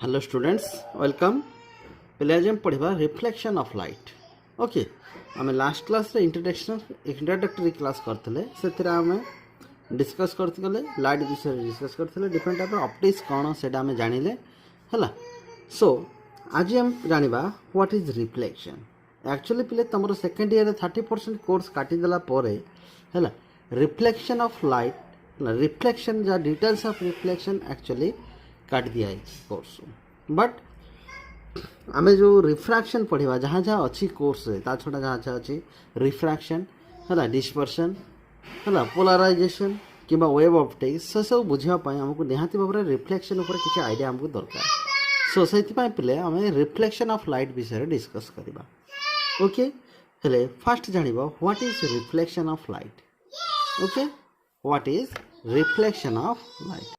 Hello students welcome पहले आज हम पढ़ा रिफ्लेक्शन ऑफ लाइट ओके आम लास्ट क्लास रे इंट्रोडक्टरी क्लास करते से आम डिस्कस करते लाइट विषय डिस्कस करते डिफरेंट टाइप ऑप्टिक्स कौन से जानिले है सो आज हम जानिबा व्हाट इज रिफ्लेक्शन एक्चुअली पिले तुम सेकेंड ईयर 30% कोर्स काटिदेला है रिफ्लेक्शन ऑफ लाइट रिफ्लेक्शन जा डिटेल्स ऑफ रिफ्लेक्शन एक्चुअली काट दिया कोर्स बट आम जो रिफ्रैक्शन पढ़ा जहाँ जहाँ अच्छी कोर्स ता छड़ा जहाँ जहाँ अच्छी रिफ्रैक्शन है डिस्पर्शन है पोलराइजेशन कि वेब ऑप्टिक्स से सब बुझापी आमको निहाती भाव में रिफ्लेक्शन उपर किसी आइडिया आमको दरकार सो से पे आम रिफ्लेक्शन ऑफ लाइट विषय डिस्कस करवा ओके हेले फास्ट जान what is reflection of light okay what is reflection of light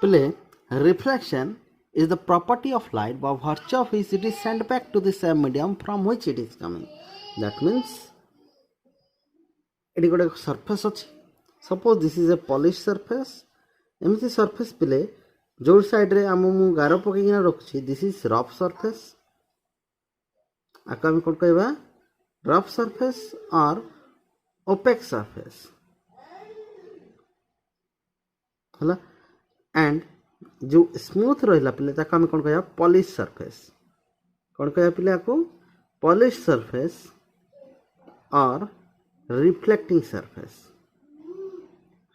पहले reflection is the property of light by virtue of which it is sent back to the same medium from which it is coming. That means it got a surface अच्छी suppose this is a polished surface एमती surface पिले जो side रे आम मु गार पकईना रखुची this is rough surface आका हम कौन कहबा rough surface or opaque surface हला and जो स्मूथ रहा पे आम कौन कह पॉलिश सरफेस कौन कह पे आपको पॉलिश सरफेस और रिफ्लेक्टिंग सरफेस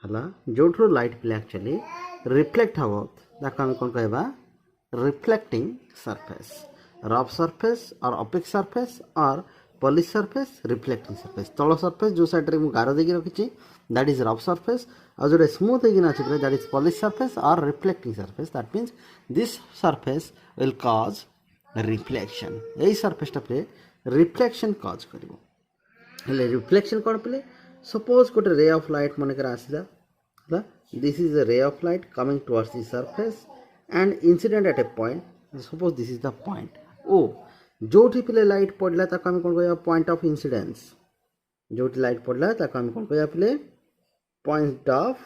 है जो लाइट पे एक्चुअली रिफ्लेक्ट हम आम कौन कह रिफ्लेक्टिंग सरफेस रफ सरफेस और ऑपेक सरफेस और पॉलिश सरफेस रिफ्लेक्टिंग सरफेस तल सरफेस जो साइड रे गार देकी रखी दैट इज रफ सरफेस और जो स्मूथ होना अच्छे दैट इज पॉलिश सरफेस और reflecting surface that means this surface will cause reflection यही सरफेसटा पे रिफ्लेक्शन कॉज कर रिफ्लेक्शन कौन पे सपोज गोटे रे ऑफ लाइट मनकर आसला this is a ray of light coming towards the surface and incident at a point suppose this is the point O जो पे लाइट पड़ा ताको आम कौन कह पॉइंट ऑफ इंसिडेंस जो लाइट पड़ा ताको आम कौन कह पे पॉइंट ऑफ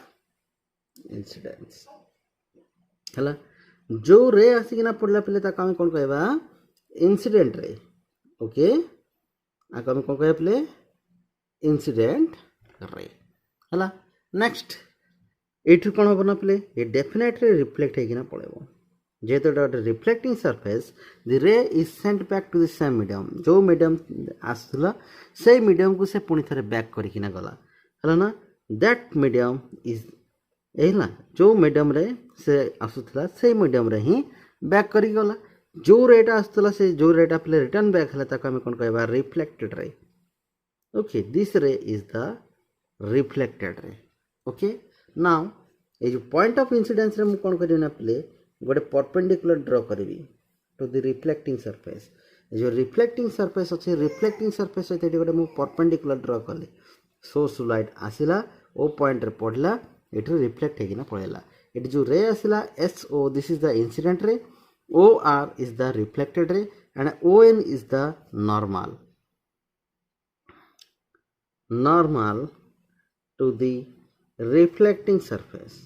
इंसिडेंस है जो रे आसिकिना पड़ा पे ताको आम कौन कहबा इंसिडेंट रे ओके आको आम कौन कह पे इंसिडेंट रे है नेक्स्ट ये कौन हम ना पे ये डेफिनेटली रिफ्लेक्ट होना पड़ेगा जेहेतु गोटे reflecting surface the ray is sent back to the same medium जो मीडियम आसला से मीडियम को से पुणी थे बैक करना गला है ना दैट मीडियम इज है जो मीडियम रे से आसूला से मीडियम रे ही बैक करी गला जो रेटा आसूला से जो रेटा पे रिटर्न बैक है ताको आम कौन कह रिफ्लेक्टेड रे ओके दिस रे इज द रिफ्लेक्टेड रे ओके नाउ ये जो पॉइंट ऑफ इंसिडेंस रे मु कौन करना पे गोटे परपेंडिकुलर ड्र करी टू द रिफ्लेक्टिंग सरफेस जो रिफ्लेक्टिंग सरफेस अच्छे रिफ्लेक्टिंग सरफेस सहित गोटे मुझे परपेंडिकुलर ड्र कली सोर्स लाइट आसला ओ पॉइंट रे पड़ला ये रिफ्लेक्ट होना पड़ेगा ये जो रे आसला S O this is the incident ray O R is the reflected ray and O N is the normal to the reflecting surface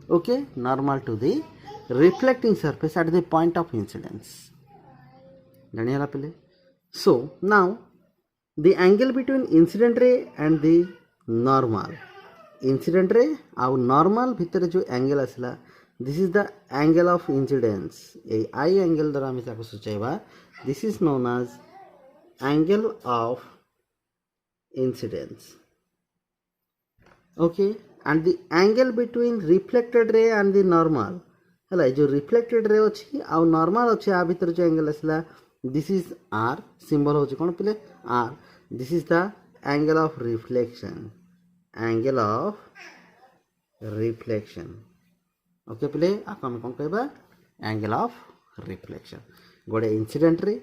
okay normal to the reflecting surface at the point of incidence जानिला पहले so now the angle between incident ray and the normal incident ray और normal भितर जो angle आसला this is the angle of incidence A I angle द्वारा हम इसको सूचाइबा this is known as angle of incidence okay and the angle between reflected ray and the normal है जो reflected ray अच्छी आ normal अच्छी आ भीतर जो angle आसला this is r symbol होची कौन पे r this is the angle of reflection okay पे आपको हम कौन कहबा angle of reflection गोटे incident ray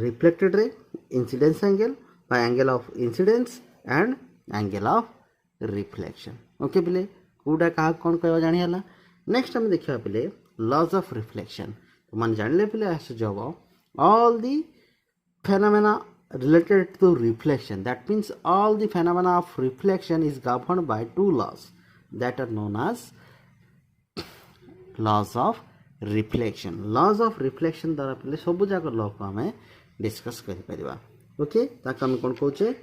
reflected ray incidence angle by angle of incidence and angle of reflection okay पे कौटा क्या कौन कह जानीला नेक्स्ट आम देखा पे लॉज ऑफ रिफ्लेक्शन तो मैंने जान पे आसब all the phenomena related to reflection. That means all the phenomena of reflection is governed by two laws. That are known as laws of reflection laws of reflection द्वारा पे सब जाक law को आम डिस्कस करिपरिबा ओके ताको हम कोन कहूचे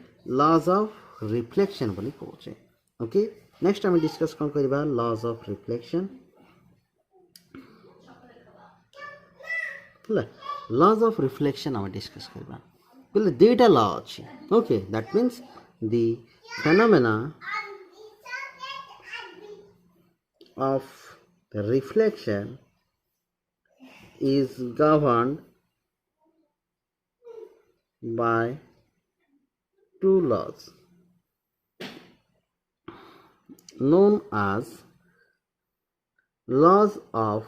लॉज ऑफ रिफ्लेक्शन बोली कहूचे ओके नेक्स्ट हम डिस्कस कोन करबा laws of reflection laws of reflection हम डिस्कस करबा पहले दुईटा लॉ अछि okay that means the phenomena of reflection is governed by two laws known as laws of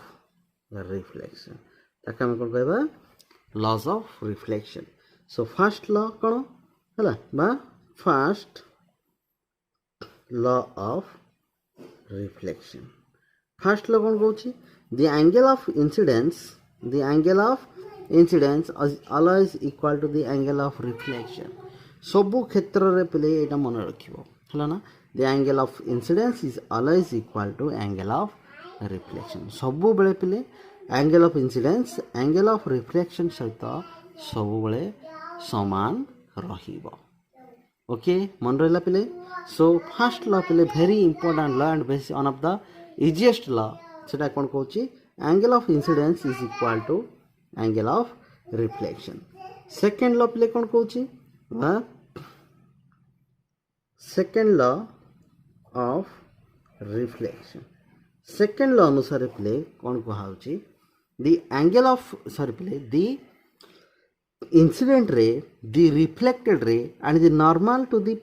reflection ताके हम कोन कहबा laws of reflection so first law कोन हला बा first law of reflection first law कौन कहूँ the angle of incidence is always equal to the angle of reflection सबु क्षेत्र रे पले एटा मन रखिबो हला ना the angle of incidence is always equal to angle of reflection सबु बेले पले angle of incidence angle of reflection सहित सबु बेले समान रहिबो ओके मन रहिला पले सो फर्स्ट लॉ पले वेरी इंपोर्टेंट लॉ एंड बेस one of the easiest law सेटा कोन कहूची angle of incidence is equal to angle of reflection second law पले कोन कहूची second law of reflection second law अनुसार पले कोन कहाउची द एंगल ऑफ सॉरी पले the incident ray the reflected ray and the normal to the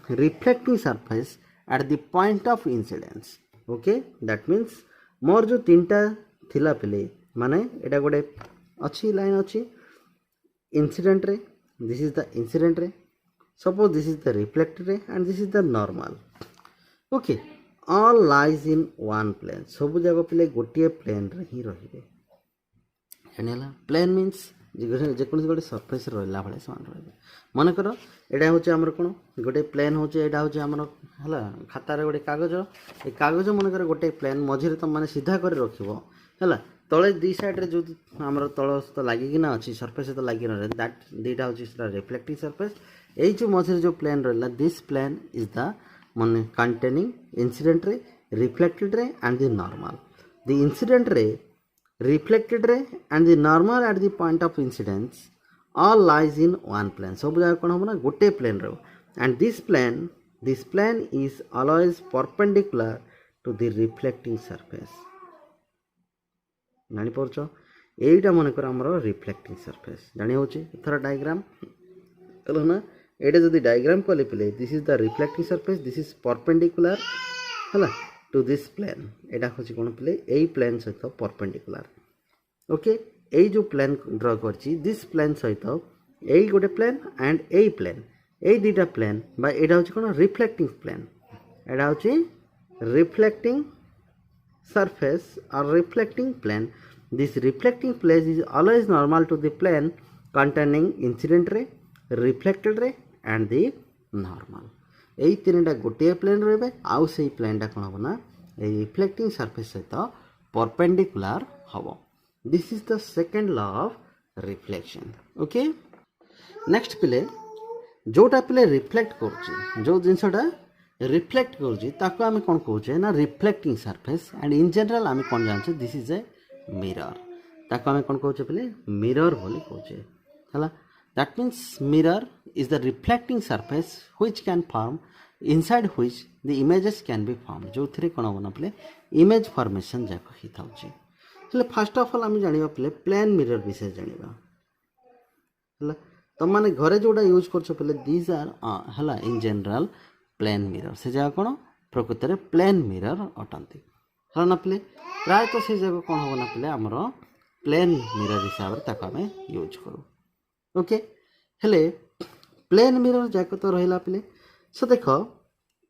reflecting surface at the point of incidence okay that means मोर जो तीनटा थिला पले माने एटा गोटे अच्छी लाइन अच्छी incident ray this is the incident ray suppose this is the reflected ray and this is the normal okay all lies in one plane सब जगह पले गोटे प्लेन रे ही रहिबे जानिला प्लेन मीन्स जेकोसी गोटे सरफेस रहा भाई समान रही मनकर यहाँ हूँ आमर कौन गोटे प्लेन हूँ यहाँ हूँ आमर है खातार गोटे कागज ये कागज मनकर गोटे प्लेन मझे तुम मैंने सीधा कर रखा तले दी सैड्रे जो आम तल सहित लगिकिना अच्छी सरफेस सहित लगी रहा दैट दुईटा हूँ रिफ्लेक्टिंग सरफेस यही जो मझे जो प्लेन रहा दिस प्लेन इज द मन containing incident ray reflected ray and the normal the incident रे reflected ray and the normal at the point of incidence all lies in one plane सब जगह कौन हम ना गोटे प्लेन रो and this plane is always perpendicular to the reflecting surface जानी परछो एटा मन कर हमरो रिफ्लेक्टिंग सरफेस जानी होची थोड़ा डायग्राम चलो ना एटा जदी डायग्राम कोले पले this is the reflecting surface this is perpendicular हला टू दिस प्लेन एटा होची कोन प्ले एई प्लेन सहित परपेंडिकुलर ओके एई जो प्लेन ड्रा करची दिस प्लेन सहित एई गोटे प्लेन एंड एई प्लेन एई दुटा प्लेन बा एटा होची कोन रिफ्लेक्टिंग प्लेन एटा होची reflecting surface or reflecting plane this reflecting plane is always normal to the plane containing incident ray reflected ray and the normal एई तीनटा गोटे plane रहबे आउ सेई प्लेनटा कोन हबना ए रिफ्लेक्टिंग सरफेस सहित परपेंडिकुलर हबो this is the second law of reflection okay next play जोटा play reflect करछि जो जिंसटा रिफ्लेक्ट करुँचे ताको आम कौन कहे ना reflecting surface and in general आम कौन जाने दिस इज ए मिरर ताको आम कौन कहे पे मिरर बोली कहे है that means mirror is the reflecting surface which can form inside which the images can be form जो थे कौन हम ना पे इमेज फॉर्मेशन जाक ही था फास्ट ऑफ ऑल आम जाना पे प्लेन मिरर विषय जाना है तुम मैंने घरे जोड़ा यूज कर दीज आर है इन जनरल प्लेन मिरर से जगह कौन प्रकृत में प्लेन मिरर अटंती है ना प्ले प्रायतः से जगह कौन हम ना पे आमर प्लेन मिरर हिसाब से आम यूज करूँ ओके हेले प्लेन मिरर जाक तो रहा पे सो देख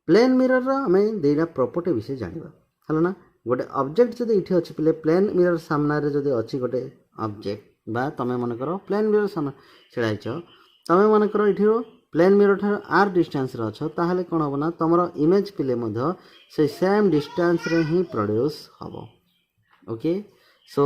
प्लेन मिरर आम दुईटा प्रॉपर्टी विषय जाना है ना गोटे ऑब्जेक्ट जब ये अच्छी पे प्लेन मिरर सामने जब अच्छी गोटे ऑब्जेक्ट बा तुम मन कर प्लेन मिरर सामने छिड़ा तुम मन कर ये प्लेन मिरर ठार आर डिस्टेंस रे अछ ताहले कोन होबो ना तमरो इमेज पिले मध्य से सेम डिस्टेंस रे ही प्रोड्यूस हबो okay so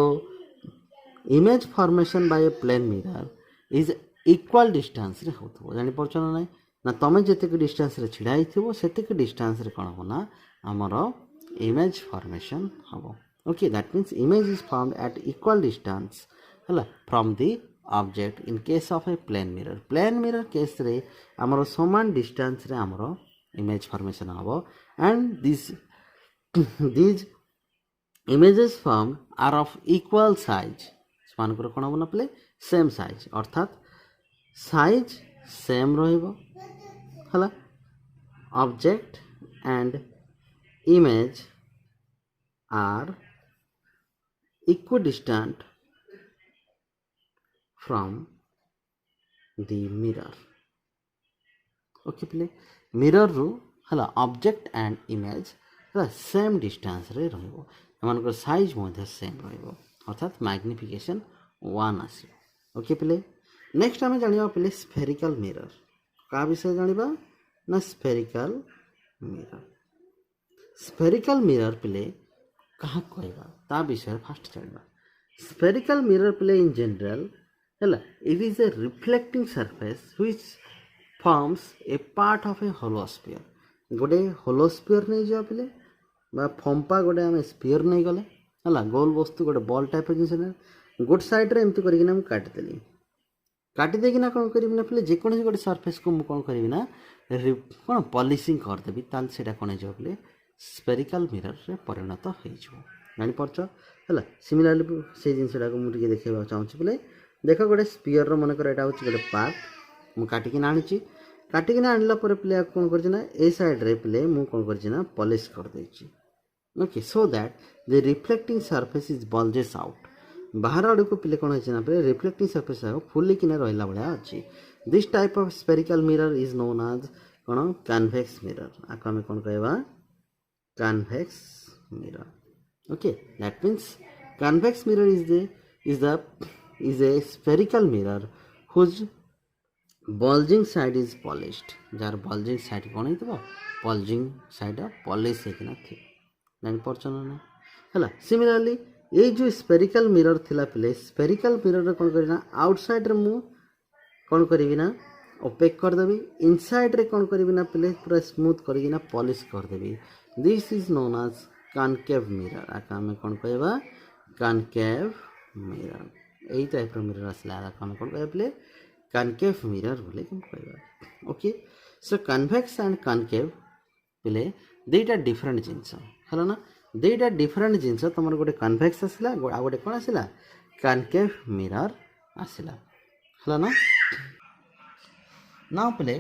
image formation by a plane mirror is equal distance रे होथबो जानि परछ ना नै ना तमे जते के डिस्टेंस रे छिड़ा हिथिबो सेते के डिस्टेंस रे कोन होबो ना हमरो इमेज फॉर्मेशन हबो okay that means image is found at equal distance हला from the object in case of a plane mirror case रे हमरो समान डिस्टेंस रे हमरो इमेज फॉर्मेशन हबो and these images formed are of equal size ସେମାନଙ୍କର କ'ଣ ହବ ନା ପିଲେ ସେମ୍ ସାଇଜ୍ ଅର୍ଥାତ୍ ସାଇଜ୍ ସେମ୍ ରହିବ ହେଲା object and image R equidistant from the mirror okay पिले मिरर रु हला ऑब्जेक्ट एंड इमेज हला सेम डिस्टेंस रे रहइबो एमानकर साइज मध्ये सेम रहइबो अर्थात मैग्निफिकेशन 1 आसी ओके पिले नेक्स्ट हमें जानिबा पिले स्फेरिकल मिरर का विषय जानिबा ना स्फेरिकल मिरर पिले कहा कहबा ता विषय फर्स्ट जानिबा स्फेरिकल मिरर पिले इन जनरल हला it is a reflecting surface which forms a part of a hollow sphere गोटे होलो स्फीयर नहीं जा पिले बा फंपा गोटे आम स्फीयर नहीं गले हला गोल वस्तु गोटे बॉल टाइप जिन गोटे साइड रे एमती करकिना मु काटिदेली काटी देकिना कौन करी ना पिले जेकोसी गोटे सरफेस को मु कौन करी ना कौन पॉलिशिंग करदेवी ताल सेटा कौन हो पिले स्फेरिकल मिरर रे परिणत हो जानी परछ हला सिमिलरली से जिनसटा को मु टिके देखैबा चाहूची पिले देख गोटे स्फीयर रो मन कर एटा होची गोटे पार्ट मु काटिकिना आनिची काटिकिना आनला पर पिले कौन करछि ना ए साइड रे पिले मु कौन करछि ना पॉलिश कर देछि okay so that the reflecting surface is bulges out बाहर आड़ को पिले कौन है ना पे रिफ्लेक्टिंग सरफेस फुल्ली किना रहिला भलिया अछि this type of spherical mirror is known as कौन कन्वेक्स मिरर आको हम कौन कहबा convex mirror okay that means convex mirror is a spherical mirror whose bulging side is polished जार bulging side कौन है bulging side polish हेकिना थी जानि परछ ना हला सिमिलरली ये जो स्फेरिकल मिरर थिला पिले स्फेरिकल मिरर रे कोन करिना आउटसाइड रे मु कोन करबी ना ओपेक कर देबी इनसाइड रे कोन करबी ना पिले पूरा स्मूथ करगी ना पॉलिश कर देबी this is known as concave mirror आका में कोन कहबा कनकेव मिरर एई टाइप रो मिरर असला आका में कोन कहबा पिले कनकेव मिरर बोले कोन कहबा okay so convex and concave पिले दुईटा डिफरेंट जिंस हला ना दुईटा डिफरेंट जिनस तुम गोटे कन्वेक्स आसला आ गोटे कौन आसला कनकेव मिरर आसला है ना ना पे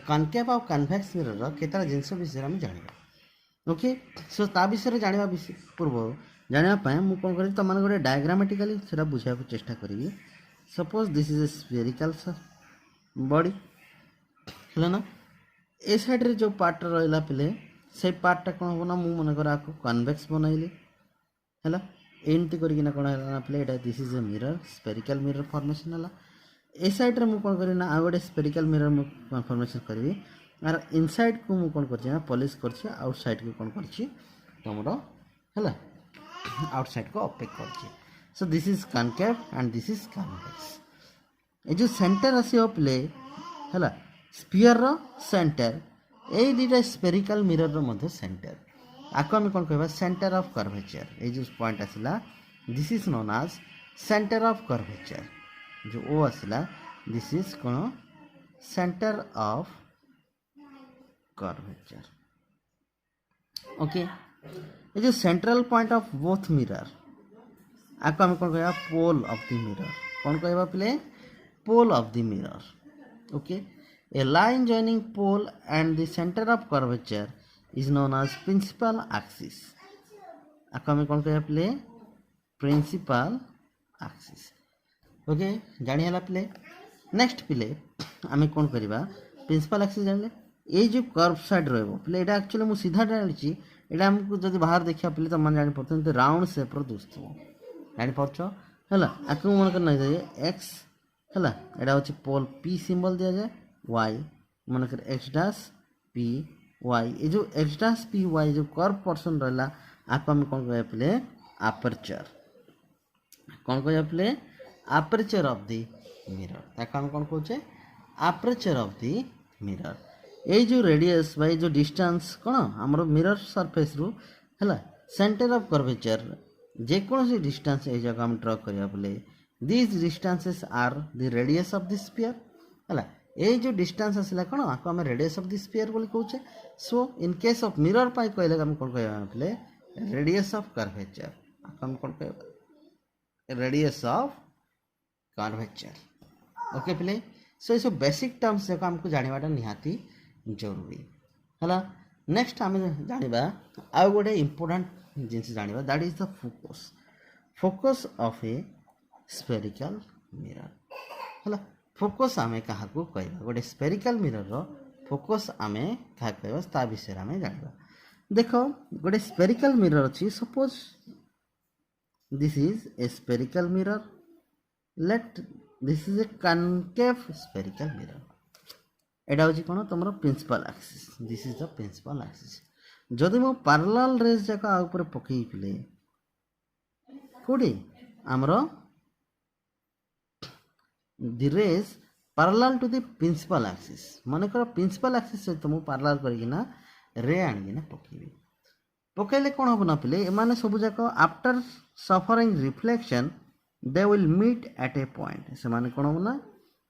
कनकेव और कन्वेक्स मिरर केतटा जिनस विषय में जाना ओके सो ता विषय जाना पूर्व जानापी मुझे कौन करी तुम गोटे डायग्रामेटिकली से बुझा चेष्टा करी suppose this is a spherical body है ना ए साइड रे जो पार्ट रहा पिले से पार्टा कौन हम ना मुझे मनकर आपको कन्वेक्स बनइली है एमती करना कौन है पे this is a mirror spherical mirror formation है ए साइड रे मुझे कौन करी ना आ गए स्फेरिकल मिरर मुझे फॉर्मेशन करी आर इनसाइड को मुझे कौन कर पॉलिश कर आउटसाइड को कौन कर तुम है आउटसाइड को अपेक कर सो this is concave and this is convex ये जो सेंटर आसो प्ले है स्फीयर रो सेंटर ए दुटा स्फेरिकल मिरर रो मध्य सेंटर आको हम कौन कहबा सेंटर ऑफ कर्वेचर ये जो पॉइंट आसला this is known as centre of curvature जो ओ आसला दिस इज कौन सेंटर ऑफ कर्वेचर ओके ये जो central point of both mirror आको हम कौन कहबा पोल ऑफ द मिरर कौन कहबा प्ले pole of the mirror okay A line joining pole and the center of curvature is known as principal axis. आपको हमें कौन कहया प्ले प्रिंसिपल एक्सिस ओके जानी हला प्ले नेक्स्ट प्ले हमें कौन करिबा प्रिंसिपल एक्सिस जानले ए जो कर्व साइड रहबो प्ले एटा एक्चुअली मु सीधा डालची एटा हमको जदी बाहर देखिया प्ले त मन जानि परथन त राउंड शेप रो दुस्तबो जानि परछो हला आको मन कर नै जाय x हला एटा होची पोल p सिंबल दिया जाय y मनकर एक्स डैश पी वाई ये जो एक्स डैश पी वाई जो कर्व पोर्शन रहा आपको आम कौन कह पे आपर्चर कौन कह पे आपर्चर ऑफ द मिरर ताको हम कौन कहे आपर्चर ऑफ द मिरर ये जो रेडियस बा जो डिस्टेंस कौन आमर मिरर सरफेस रु है सेंटर ऑफ कर्वेचर जेकोसी डिस्टेंस ये जगह हम ड्र करिया बोले this distances are the radius of the sphere है ये जो डिस्टेंस आसला कौन आपको आम रेडियस ऑफ द स्फीयर बोली कहूचे सो इन केस ऑफ मिरर पाई कहले हम कौन कहबा बोले रेडियस ऑफ कर्वेचर आपको हम कौन कहबा रेडियस ऑफ कर्वेचर ओके पिले सो ये सब बेसिक टर्म्स जाक हमको जानिबाटा निहाती जरूरी है नेक्स्ट आम जानिबा आउ गोटे इंपोर्टेंट जिनस जानिबा that is the focus of a spherical mirror है फोकस आमे क्या कहबा गोटे स्फेरिकल मिरर रो फोकस आमे क्या कहबा ता विषय आमे जानिबा देखो गोटे स्फेरिकल मिरर अछि suppose this is a spherical mirror let this is a concave spherical mirror एटा हूँ कौन तुम principal axis this is the principal axis जदि मो पैरेलल रेज जाक आउपर पकई पिले कोडी आमर the rays parallel to the principal axis मन कर प्रिंसिपल एक्सिस सहित मु पैरेलल करकिना रे आनिकिना पकेबी पकेले कौन हम ना पिले एमाने सब जाक after suffering reflection they will meet at a point से माने कौन हम ना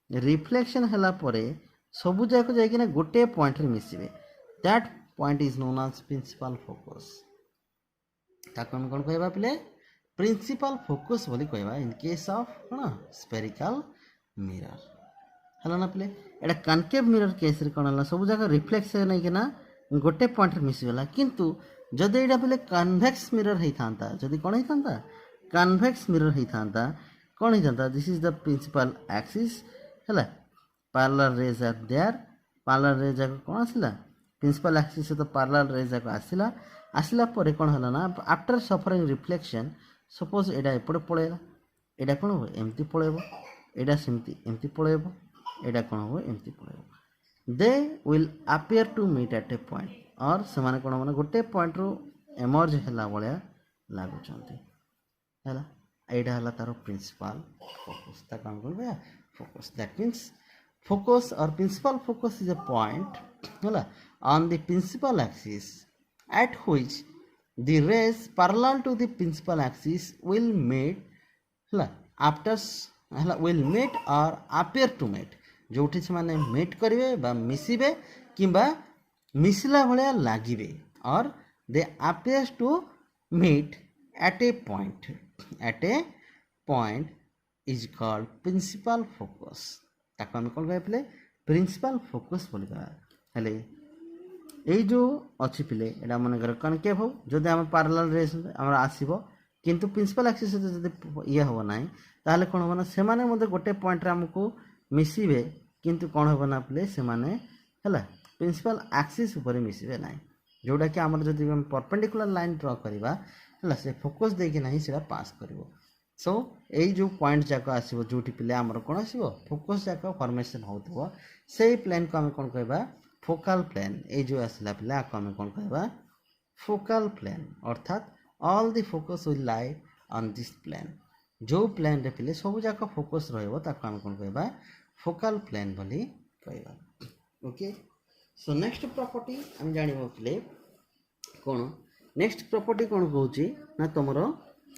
रिफ्लेक्शन हला परे सबू जाक जाइकिना गोटे पॉइंट रे मिसिबे that point is known as principal focus ताको हम कोन कहबा पिले प्रिंसिपल फोकस बोली कहबा इन केस ऑफ कोन स्फेरिकल मिरर हला ना पिले एटा कनकेव मिरर केस रे कोन हला सबू जाक रिफ्लेक्शन नै किना गोटे पॉइंट रे मिसिबला किंतु जदि एटा पिले कन्वेक्स मिरर हेई थांता जदि कोन हेई थांता कन्वेक्स मिरर हेई थांता कोन हेई थांता this is the principal axis हला parallel rays are there parallel rays जाक कौन आसला प्रिंसिपल एक्सिस से तो पैरेलल रेज जाक आसला आसला परे कौन हला ना आफ्टर सफरिंग रिफ्लेक्शन सपोज एडा एपटे पळेला एडा कौन हो एमती पळेबो एडा सेमती एमती पळेबो एडा कौन हो एमती पळेबो they will appear to meet at a point और से माने कौन माने गोटे पॉइंट रो एमर्ज हला बळिया लागु चंती हला एडा हला तारो प्रिंसिपल फोकस ता काम करबे focus that means focus or principal focus is a point on the principal axis at which the rays parallel to the principal axis will meet after will meet or appear to meet जोठी से माने meet करिवे बा मिसिबे किंबा मिसला भलिया लागिबे और they appear to meet at a point is called principal focus ताको हम कौन कहे पिले प्रिंसिपल फोकस बोली हेले ये जो अच्छी पिले एटा मन कर कनकेव हो जदि आम पैरेलल रेज आम आसब किंतु प्रिंसिपल एक्सिस जब ये हम ना ताहले कौन हम ना से माने गोटे पॉइंट रे हमको मिसिबे किंतु कौन हम ना पिले से माने हला प्रिंसिपल एक्सिस ऊपर मिसिबे ना जोटा कि आम जब हम परपेंडिकुलर लाइन ड्र करवा हला से फोकस देके नहीं सेटा पास करिवो सो यही जो पॉइंट जाक आसो जो पिले आमर कौन आसो फोकस जाक फॉर्मेशन हो से प्लेन को आम कौन कहबा फोकल प्लेन ये जो आसला पिले आपको आम कौन कहबा फोकल प्लेन अर्थात all the focus will lie on this plane जो प्लेन रे पिले सब जाक फोकस रहइबो ताको आम कौन कहबा फोकल प्लेन बोली कहबा ओके सो नेक्स्ट प्रॉपर्टी हम जानिबो पिले कौन नेक्स्ट प्रॉपर्टी कौन कहूची ना तुमरो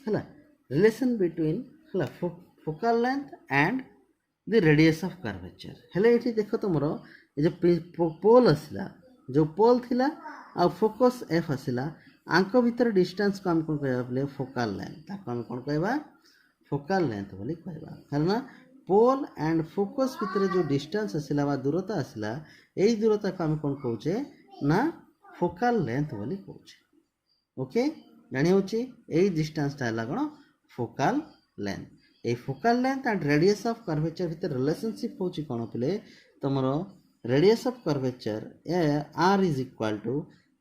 हला relation between focal length and the radius of curvature हेले एठी देखो तुमरो ये जो पोल आसला जो पोल थिला आ फोकस एफ आसला आंक भीतर डिस्टेंस को हम कोन कहबा बोले फोकल लेंथ ताको हम कोन कहबा फोकल लेंथ बोली कहबा हरना पोल एंड फोकस भीतर जो डिस्टेंस आसला बा दूरता आसला एई दूरता को हम कोन कहूचे ना फोकल लेंथ बोली कहूचे ओके जानि होची एई डिस्टेंस ता हला कोन फोकल लेंथ ए focal length and radius of curvature भीतर रिलेशनशिप होची कोन पिले तमरो radius of curvature R is equal to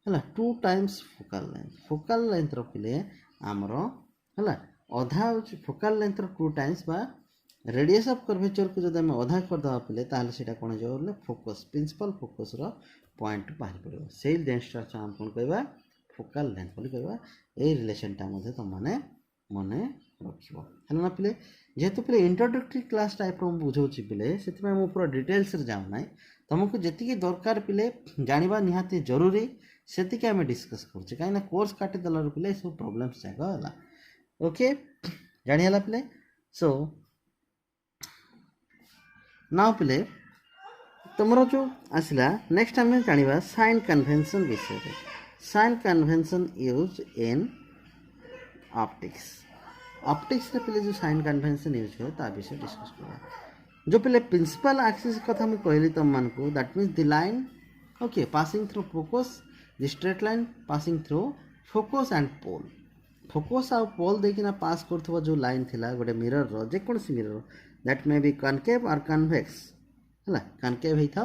हला 2 टाइम्स फोकल लेंथ रो पिले हमरो हला आधा होची फोकल लेंथ रो 2 टाइम्स बा रेडियस ऑफ कर्वेचर को जब आम अधा करदे पे ताहले सेटा कौन हो फोकस प्रिंसिपल फोकस रो पॉइंट बाहर पड़ो से लेंसटा आम कौन कह फोकाल लेंथ बोली कहवा ये रिलेशनटा तुम मैंने मन रखना ना पे जेहेतु पे इंट्रोडक्टरी क्लास टाइप बुझाऊँगी पे से पूरा डिटेल्स जाऊना तुमको जी दरकार पे जाना निहाती जरूरी से आम डिस्कस करें कहीं कोर्स काटिदेल पे सब प्रोब्लेम्स जाक है ओके जानीला पे सो नाउ पे तुम जो आसला नेक्स्ट आम जाना साइन कन्वेंशन विषय sign convention use in optics optics पे जो साइन कन्वेंशन यूज हुए ता विषय डिस्कस कर जो पे प्रिंसिपल एक्सिस कथा मुझे कहली तुम मानक that means the line okay passing through focus the straight line passing through focus and pole focus आउ पोल देखिना पास कर जो लाइन थिला गोटे मिरर रो जेकोसी mirror that may be concave और कन्वेक्स है कनकेव होता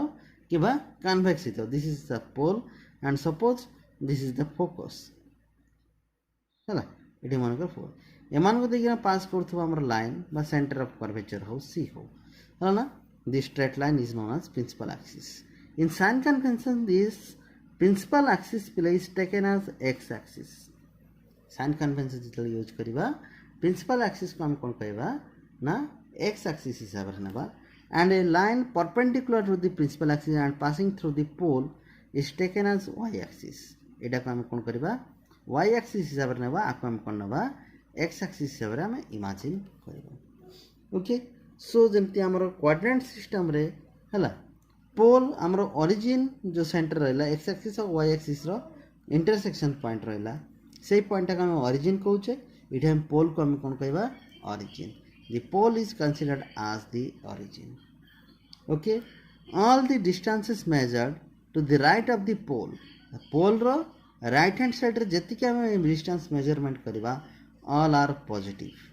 कि कन्वेक्स होता this is the pole and suppose this is the focus है ये मनकर पोल एम को देखिए पास कर लाइन सेंटर ऑफ कर्वेचर हो सी हो ना the straight line is known as principal axis in sign convention this principal axis is taken as X axis sign convention जो यूज करवा प्रिंसिपल एक्सिस को आम कौन कहवा ना एक्स एक्सिस हिसाब से ना and a line perpendicular to the principal axis and passing through the pole is taken as Y axis यहाँ को आम कौन करवा वाई एक्सिस हिसाब से ना आपको आम कौन ना एक्स एक्सिस हिसाब से आम इमाजिन कर ओके सो जमती आमर क्वाड्रेंट सिस्टम रे है पोल आमर ओरिजिन जो सेंटर रहा एक्स एक्सिस और वाई एक्सिस रो इंटरसेक्शन पॉइंट रहा से पॉइंट को आम ओरिजिन कहचे ये आम पोल को आम कौन कहवा origin the pole is considered as the origin okay all the distances measured to the right of the pole ro right hand side रे जति के हम distance measurement करबा all are positive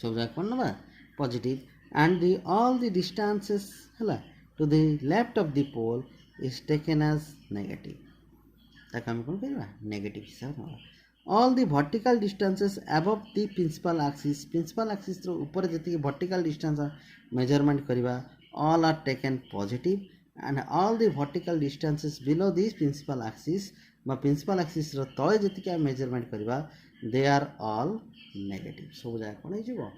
सब जा कोन ना positive and the all the distances हला to the left of the pole is taken as negative ताका हम कोन करबा negative हिसाब ना all the vertical distances above the principal axis रो ऊपर जति vertical distance measurement करबा all are taken positive and all the vertical distances below this principal axis बा principal axis रो तळे जति measurement करबा they are all negative सब जाय कोन हिजबो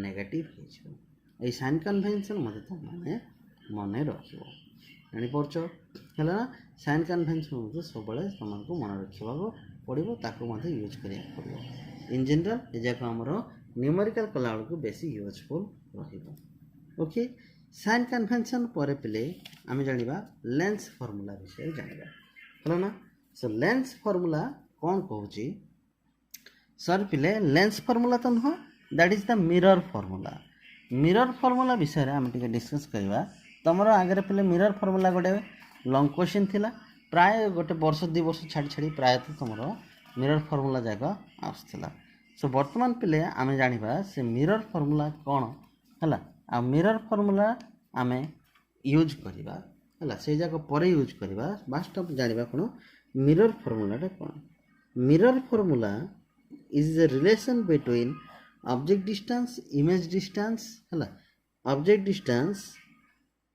negative हिजबो ए sign convention मते त माने रखिबो जानि परछो हला साइन कन्वेंशन मते सब बळे तुमको मन रखिबा पड़ो ताको यूज करिया पड़ो इन जनरल ये जाक आमर न्यूमेरिकल कला को बेसी यूजफुल रहिबो ओके साइन कन्वेंशन पर पे आम जानिबा लेंस फॉर्मूला विषय जानिबा हला ना सो लेंस फॉर्मूला कौन कहूची सर पे लेंस फॉर्मूला तो नुह that is the mirror formula विषय आम टिके डिस्कस करवा तुम आगे पे मिरर फॉर्मूला गोटे लॉन्ग क्वेश्चन थिला प्राय गोटे वर्ष 2 वर्ष छाड़ी छाड़ी प्रायतः तुम मिरर फॉर्मूला जाक आसला सो बर्तमान पे आम जाना से मिरर फॉर्मूला कौन है आ मिरर फॉर्मूला आम यूज करवा है से जाक पर यूज करवा बास्ट जाना कौन मिरर फॉर्मूला कौन mirror formula is a relation between object distance image distance है object distance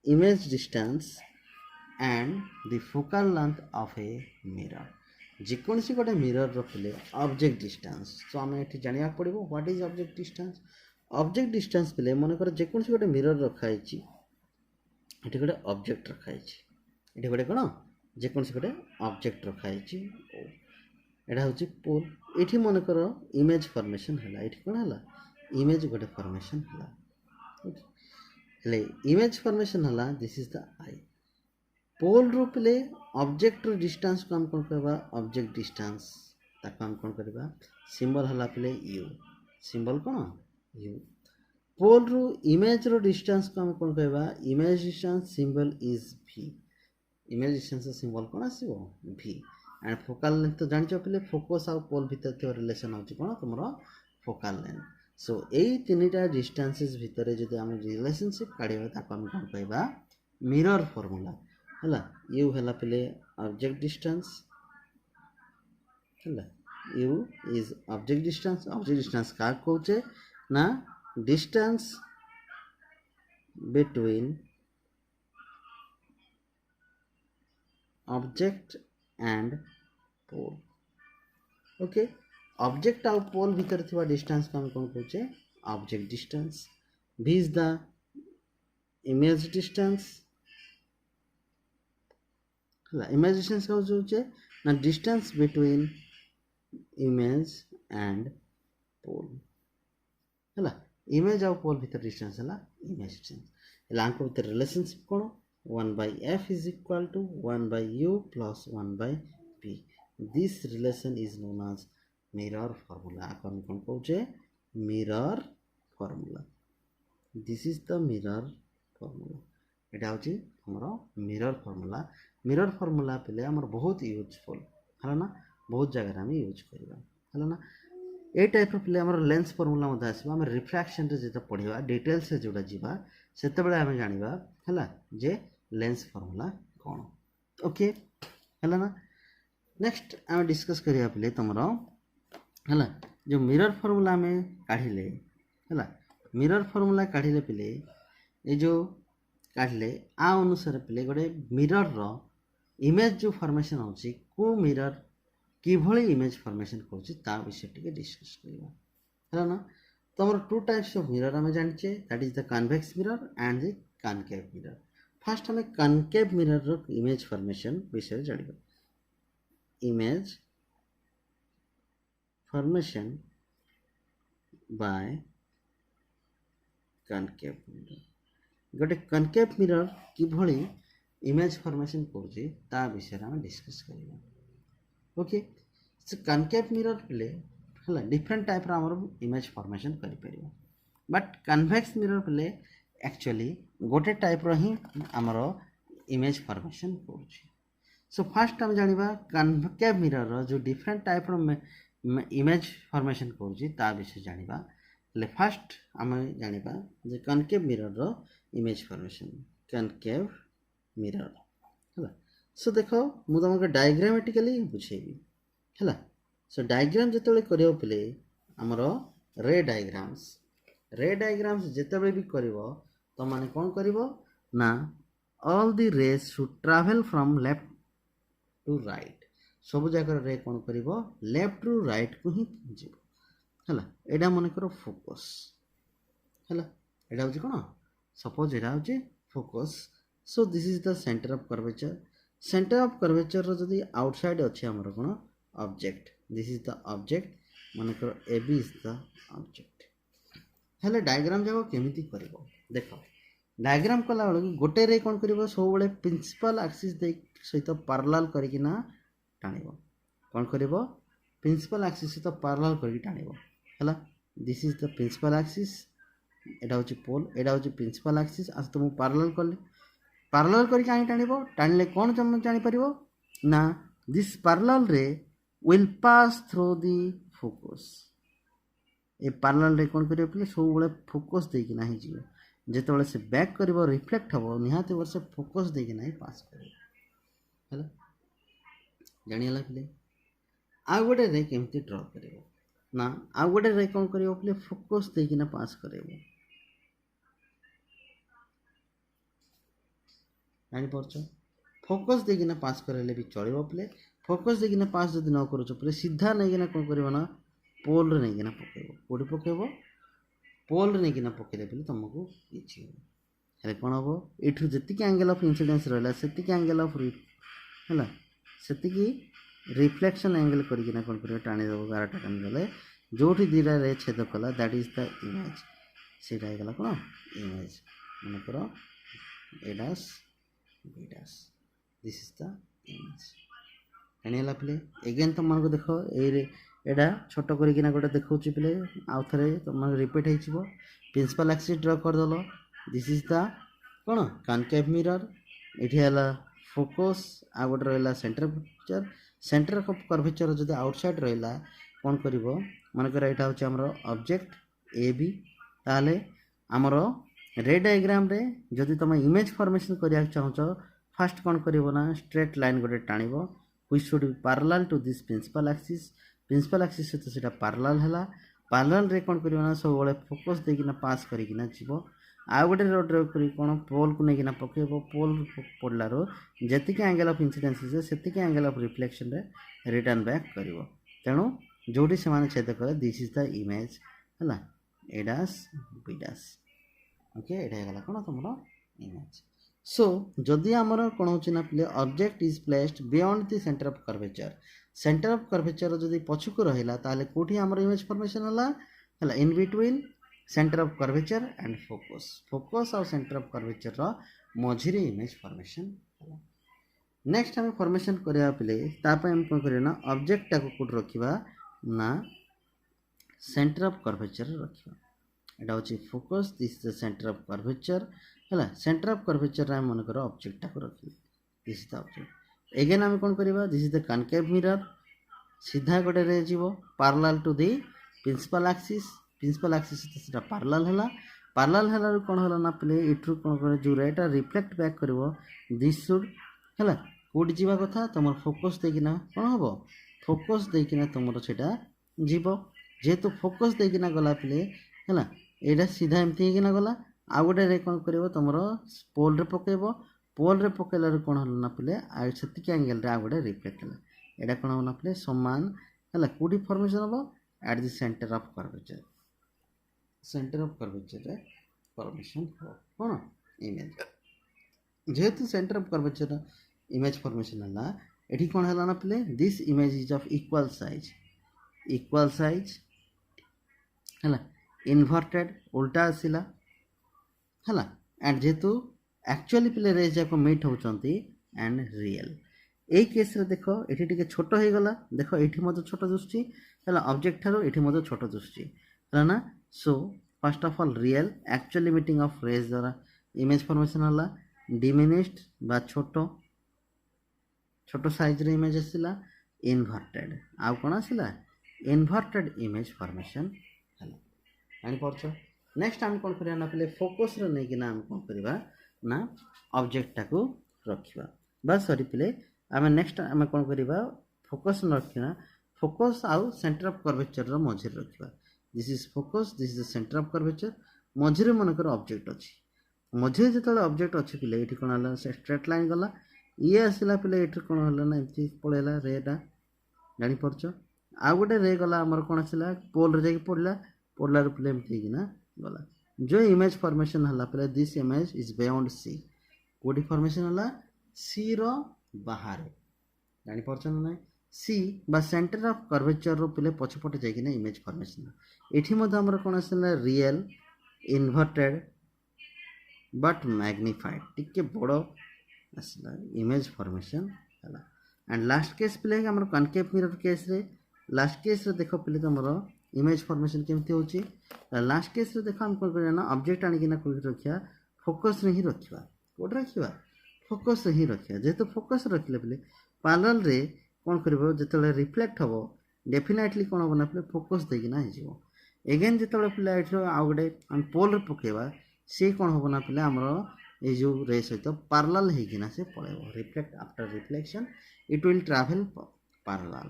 image distance and the focal length of a mirror जेकोसी गोटे मिरर रखिले ऑब्जेक्ट डिस्टेंस तो आम ये जाना पड़ो व्हाट इज ऑब्जेक्ट डिस्टेंस पे मन कर जेकोसी गोटे मिरर रखाई ये गोटे ऑब्जेक्ट रखाई ये गोटे कौन जेकोसी गोटे ऑब्जेक्ट रखाई यहाँ हूँ पोल ये मन कर इमेज फॉर्मेशन है ये कौन है इमेज गोटे फॉर्मेशन है इमेज फॉर्मेशन है दिस इज द आई पोल रो पे ऑब्जेक्ट रो डिस्टेंस को हम कौन करबा ऑब्जेक्ट डिस्टेंस ताको हम कौन करबा सिंबल हला पे यू सिंबल कौन यू पोल रो इमेज रो डिस्टेंस को हम कौन करबा image distance symbol is v image distance symbol कौन आसीबो v एंड फोकल लेंथ तो जानिचो पे फोकस आ पोल भीतर थियो रिलेशन होची कौन तुमरो फोकल लेंथ सो एई तीनटा डिस्टेंसेस भीतर जदि हम रिलेशनशिप काढिबा ताको हम कौन कहबा मिरर फार्मूला है यू है पे ऑब्जेक्ट डिस्टेंस है यू इज ऑब्जेक्ट डिस्टेंस क्या कहे ना distance between object and pole. Okay object आउ पोल भितर थिबा डिस्टेंस को हम कोन कहचे object distance v is the image distance हला इमेज डिस्टेंस का होचे ना distance between image and pole हला इमेज आउ पोल भितर डिस्टेंस हला इमेज डिस्टेंस हला आंको भितर relationship cone 1/f is equal to 1/u plus 1/p. This relation is known as mirror formula. आपण कोण कहूचे mirror formula. This is the mirror formula. एटा होची हमरो mirror formula. Mirror formula पले हमर बहुत यूजफुल हला ना बहुत जगह हम यूज करबा हला ना ए टाइप पले हमर लेंस फार्मूला मधा आसीबा हम रिफ्रैक्शन रे जेता पढिबा डिटेल से जोडा जीवा सेते बेले हम जानिबा हला जे लेंस फार्मूला कौन ओके है ना नेक्स्ट आम डिस्कस करिया पले तुमरो है जो मिरर फार्मूला में काढ़िले है मिरर फार्मूला काढ़िले पले ये जो काढ़िले आ अनुसार पले गोटे मिरर रो इमेज जो फॉर्मेशन होची को मिरर किभली इमेज फॉर्मेशन करची ता विषय टिके डिस्कस करिया है ना तुमरो टू टाइप्स ऑफ मिरर हम जानचे that is the convex mirror and the concave mirror first हमें कनकेव मिरर रो इमेज फॉर्मेशन विषय जानिबा image formation by concave mirror गोटे कनकेव मिरर किभली इमेज फॉर्मेशन करछि ता विषय हम डिस्कस करिबा ओके सो कनकेव मिरर प्ले हला डिफरेंट टाइप रा हमर इमेज फॉर्मेशन करि परिबा बट कन्वेक्स मिरर प्ले एक्चुअली गोटे टाइप रो ही हमरो इमेज फॉर्मेशन करछि सो फर्स्ट हम जानिबा कनकेव मिरर रो जो डिफरेंट टाइप रो इमेज फॉर्मेशन करछि ता विषय जानिबा ले फर्स्ट हम जानिबा जे कनकेव मिरर रो इमेज फॉर्मेशन कनकेव मिरर हला सो देखो मु तुमको डायग्रामेटिकली बुझेबी हला सो डायग्राम जेतले करियो पले हमरो रे डायग्राम्स जेतबे भी करिवो तो माने कोन करिवो ना all the rays should travel from left to right सब जगह रे कोन करिवो लेफ्ट टू राइट को ही जीवो हला एडा माने करो फोकस हला एडा होची कोन सपोज एडा होची focus so this is the centre of curvature रो जदी आउटसाइड अछि हमर कोन object this is the object माने करो AB इज द ऑब्जेक्ट हेले डायग्राम जाको केमिति करिवो देखो डायग्राम कला बेलू गोटे रे कोन करिवो सब बेले प्रिंसिपल एक्सिस दे सहित पैरेलल करिकिना टाणिवो कोन करिवो प्रिंसिपल एक्सिस सहित पैरेलल करिकि टाणिवो हला this is the principal axis एटा होची पोल एटा होची प्रिंसिपल एक्सिस आज तुम पैरेलल करि काई टाणिवो टाणले कोन जम जानि परिवो ना दिस पैरेलल रे will pass through the focus A parallel ray कोन करियो पले सब बेले फोकस दे कि नाही जियो जेतेबेले से बैक करिवो रिफ्लेक्ट हबो निहाते वर्ष फोकस दे कि नाही पास करिवो हला जानि हला पले आ गोटे रे केमति ड्रा करिवो ना आ गोटे रे कोन करिवो पले फोकस दे कि ना पास करिवो जानि परछो फोकस दे कि ना पास करले भी चलिवो पले फोकस दे कि ना पास जदि न करूछो पले सीधा नै कि ना कोन करिवो ना पोल रे नै कि ना पकेबो कोडी पकेबो पोल रे नै कि ना पकेले पले तुमको इछि हेले कोन हबो एठु जति एंगल ऑफ इंसिडेंस रहला सेति एंगल ऑफ हला सेति की रिफ्लेक्शन एंगल करि कि ना कोन करियो टाणी देबो 12 टाणी देले जोठी दिरा रे छेद कला दैट इज द इमेज सेटा हे गला कोन इमेज मन करो A dash B dash this is the image एनेला प्ले अगेन तुम को देखो ए रे एडा छोट करी किना गोटे देखौची प्ले आउ थरे तुम रिपीट हे छिबो प्रिंसिपल एक्सिस ड्रा कर दलो this is the cone concave mirror एठी हला फोकस आ गोटे रहला सेंटर ऑफ कर्वेचर जदि आउटसाइड रहला कोन करिवो मन कर एटा होची हमरो ऑब्जेक्ट AB ताले हमरो रे डायग्राम रे जदि तुम इमेज फॉर्मेशन करिया चाहछो फर्स्ट कोन करिवो ना स्ट्रेट लाइन गोटे टाणिवो which should be parallel to this principal axis से पैरेलल हला पैरेलल रे कोन करिवो ना सब बेले फोकस दे कि ना पास करि कि ना जीवो आउ गोटे ड्र करी कौन पोल को लेकिन पकेब पोल पड़लार जी एंगल ऑफ इंसिडेंस से angle of reflection return back कर तेणु जोटी से छेद कले दिस इज द इमेज है ए डैश बी डैश ओके ये कौन तुम इमेज सो जदि आमर कौन होना पे object is placed beyond the centre of curvature जदि पछक रहा ताले कोठी आमर इमेज फॉर्मेशन है in between centre of curvature and focus और सेंटर ऑफ कर्वेचर मझिरे इमेज फॉर्मेशन नेक्स्ट आम फॉर्मेशन करने पे तापाई कौन करना ऑब्जेक्ट टाको कोड रखा ना सेंटर ऑफ कर्वेचर रखा एटा हूँ focus this the centre of curvature है सेंटर ऑफ कर्वेचर आम मन कर ऑब्जेक्ट टाको रखिए this is the object again आम कौन करवा this is the concave mirror सीधा गोटे रे जीवो parallel to the principal axis से पैरेलल है पैरेलल है कौन है ना पे इट्रु कौन कर जो रेटा रिफ्लेक्ट बैक कर दिस शुड है कौटी जावा कथा तुम फोकस देकिना कौन हम फोकस देकिना तुम से जीव जेहेतु फोकस देकिना गला पे है यहाँ सीधा एमती होना गला आउ गोटे रे कौन कर तुम पोल रे पकेब पोल रे पकेल कौन है ना पे से एंगल आउ गोटे रिफ्लेक्ट है यहाँ कौन होना पे समान है कौटी फॉर्मेशन हम at the centre of curvature formation हो कौन इमेज जेहेतु centre of curvature image formation है ये कौन है ना पे this image is of equal size है इनवर्टेड उल्टा आसला है एंड जेहेतु एक्चुअली पे रेज जाक मीट होती एंड रियल यही केस रे देख ये टे छोट हो गला देख ये छोट दुष्टि है ऑब्जेक्ट ठार ये छोट दुष्टि है ना so first of all real actually meeting of rays द्वारा इमेज फॉर्मेशन है डिमिनिश्ड बा छोट साइज रे इमेज आसला इनवर्टेड आउ कौन आसला इनवर्टेड इमेज फॉर्मेशन है जानीपार नेक्स्ट आम कौन करवा ना पे फोकस नहीं कि आम कौन करवा ना ऑब्जेक्ट टाको रखा बस सॉरी पे आम नेक्स्ट आम कौन करवा फोकस न रखना फोकस आउ सेंटर ऑफ कर्वेचर मझे रखा this is focus this is the centre of curvature मझे मनकर ऑब्जेक्ट अच्छी मझे जो ऑब्जेक्ट अच्छी पे ये कौन है स्ट्रेट लाइन गला ये आसला पे ये कौन है ना एमती पलैला रेटा जानीपार आउ गोटे रे गला आमर कौन आसला पोल रे पड़ा पड़ार पे एमती गला जो इमेज फॉर्मेशन है पे this image is beyond C कोटी फॉर्मेशन है सी रो बाहर जानीपार ना सी बा सेंटर ऑफ कर्वेचर रो पे पछपटे जाइना इमेज फॉर्मेशन एठी मध्य हमर कोन आसला रियल इनवर्टेड बट मैग्निफाइड टिके बड़ो आसला इमेज फॉर्मेशन हला एंड लास्ट केस पे हमर कनकेव मिरर केस रे लास्ट केस रे देखो पे हमर इमेज फॉर्मेशन केमती होची लास्ट केस रे देखो हम कोन करना ऑब्जेक्ट आनिकिना कोइ रखिया फोकस रे ही रखिबा कोड रखिबा फोकस रे ही रखिया जेतो फोकस रखले पे पैरेलल रे कौन कर जो रिफ्लेक्ट हम डेफिनेटली कौन हम ना पे फोकस देना हो एगेन जो पे आउ गोटे आम पोल पकेबा सी कौन हम ना पे आमर ये जो रे सहित पैरेलल होना से पड़ेब reflect after reflection it will travel parallel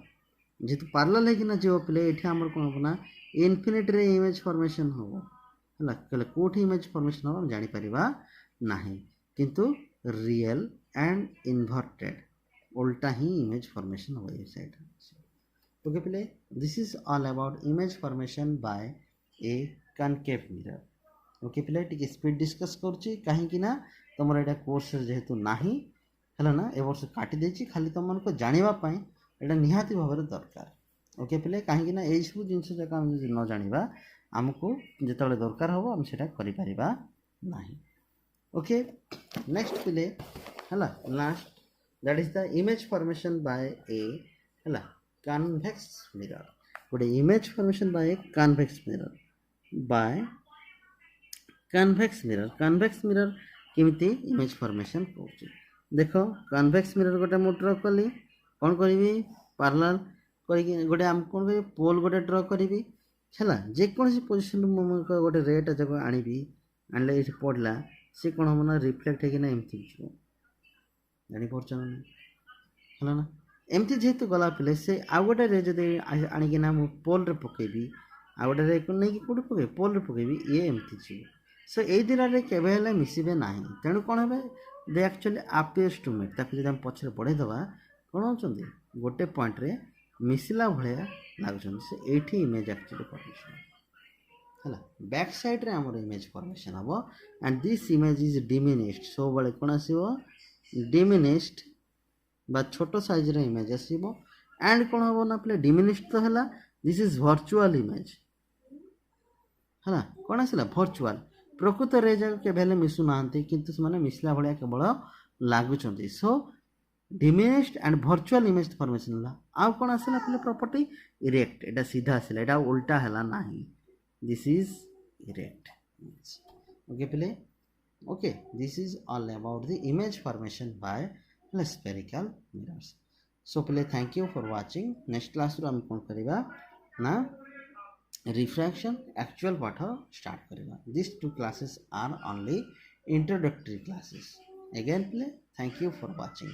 जेहेतु पैरेलल होना जो पे ये आम कौन हम ना इनफिनिट रे इमेज फॉर्मेशन हम है कौटी इमेज फॉर्मेशन हम जापर ना किंतु रियल एंड इनवर्टेड उल्टा ही इमेज फॉर्मेशन हो साइड ओके पे this is all about image formation by A concave mirror okay पे टी स्पीड डिस्कस करुच्ची कहीं तुम यहाँ कोर्स जेहेतु ना है ना ए वर्ष काटी देछि खाली तुम को जानापी यहाँ निहाती भाव में दरकार ओके पे कहीं यही सब जिनस जाक न जाना आमको जो दरकार हम आम से ना ओके नेक्स्ट पे है last that is the image formation by a convex mirror गोटे image formation by a convex mirror केमिति image formation होची देखो convex mirror गोटे मु ड्रा कली कौन करी पैरेलल करी गोटे आम कौन करी पोल गोटे ड्रा करी है जेकोसी पोजिशन गोटे रेट जब आनी आनले ये पड़ला सी कौन हम ना रिफ्लेक्ट होना एमती जानीपार है ना एमती जेहेतु गला पे से आउ गोटे रे जब आणिकिना पोल रे पकेबी आउ गोटे रे नहीं कौट पके पोल रे पकेबी ये एमती जीव सो यही दिन केवे मिसबे ना तेणु कौन हे दे एक्चुअली अपियर्स टू मीट ताकि जब पछरे बढ़ेदबा कौन होचंदी गोटे पॉइंट रे मिसला भलिया लागुचंदी से एठी इमेज एक्चुअली फॉर्मेशन हला बैक साइड रे हमर इमेज फॉर्मेशन हबो and this image is diminished so बळे कोन आसीबो डिमिनिश्ड बा छोटो साइज रे इमेज आसीबो एंड कोन हबो ना प्ले डिमिनिश्ड तो हला दिस इज वर्चुअल इमेज हला कोन आसीला वर्चुअल प्रकृत रे जग के भेले मिसु नांती किंतु माने मिसला भलिया केवल लागुचंदी so diminished and virtual image formation हला आ कोन आसीला प्ले प्रॉपर्टी इरेक्ट एटा सीधा आसीला एटा उल्टा हला नाही this is erect image okay play okay this is all about the image formation by spherical mirrors so play thank you for watching next class ro हम कोन करिबा ना refraction actual पाठ start करिबा these two classes are only introductory classes again play thank you for watching